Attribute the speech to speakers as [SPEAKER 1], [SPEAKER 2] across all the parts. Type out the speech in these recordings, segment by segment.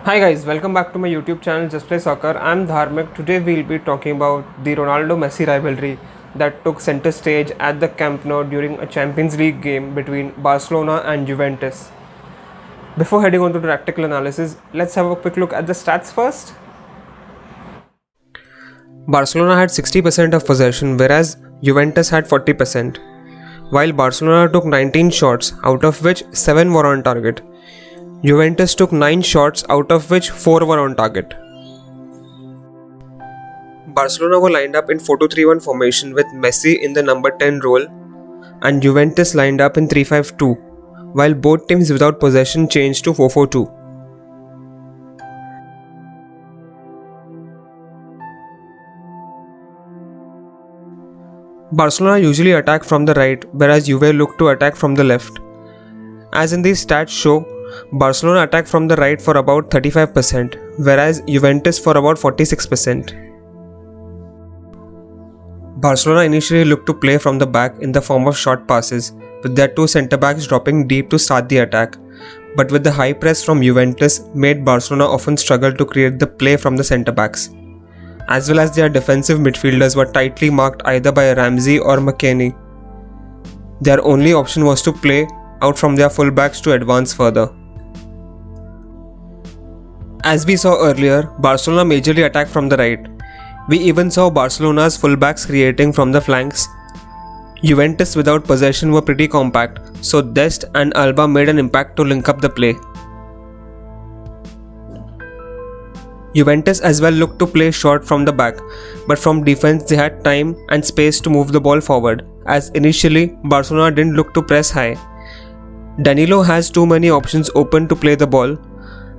[SPEAKER 1] Hi guys, welcome back to my YouTube channel Just Play Soccer. I'm Dharmik. Today we'll be talking about the Ronaldo-Messi rivalry that took center stage at the Camp Nou during a Champions League game between Barcelona and Juventus. Before heading on to the tactical analysis, let's have a quick look at the stats first. Barcelona had 60% of possession whereas Juventus had 40%. While Barcelona took 19 shots, out of which 7 were on target, Juventus took 9 shots, out of which 4 were on target. Barcelona were lined up in 4-2-3-1 formation with Messi in the number 10 role and Juventus lined up in 3-5-2, while both teams without possession changed to 4-4-2. Barcelona usually attack from the right, whereas Juve look to attack from the left. As in these stats show, Barcelona attack from the right for about 35%, whereas Juventus for about 46%. Barcelona initially looked to play from the back in the form of short passes, with their two centre-backs dropping deep to start the attack, but with the high press from Juventus made Barcelona often struggle to create the play from the centre-backs, as well as their defensive midfielders were tightly marked either by Ramsey or McKennie. Their only option was to play out from their full-backs to advance further. As we saw earlier, Barcelona majorly attacked from the right. We even saw Barcelona's fullbacks creating from the flanks. Juventus without possession were pretty compact, so Dest and Alba made an impact to link up the play. Juventus as well looked to play short from the back, but from defense they had time and space to move the ball forward, as initially Barcelona didn't look to press high. Danilo has too many options open to play the ball,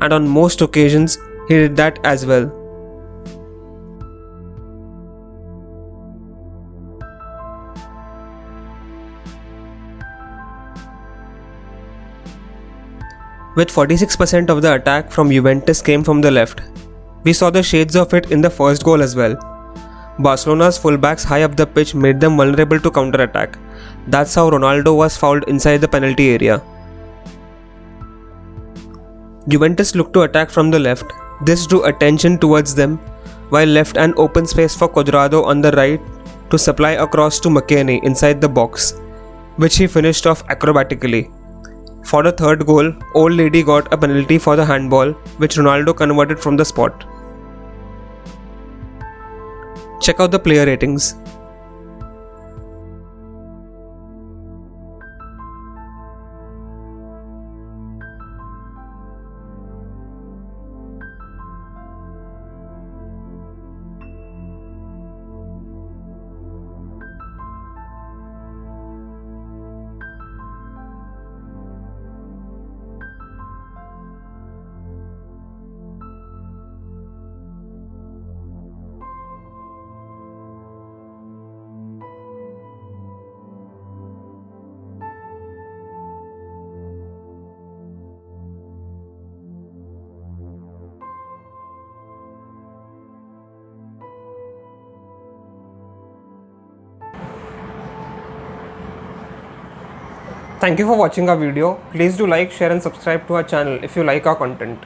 [SPEAKER 1] and on most occasions he did that as well. With 46% of the attack from Juventus came from the left. We saw the shades of it in the first goal as well. Barcelona's fullbacks high up the pitch made them vulnerable to counter-attack. That's how Ronaldo was fouled inside the penalty area. Juventus looked to attack from the left. This drew attention towards them, while left an open space for Cuadrado on the right to supply across to McKennie inside the box, which he finished off acrobatically. For the third goal, Old Lady got a penalty for the handball, which Ronaldo converted from the spot. Check out the player ratings. Thank you for watching our video. Please do like, share and subscribe to our channel if you like our content.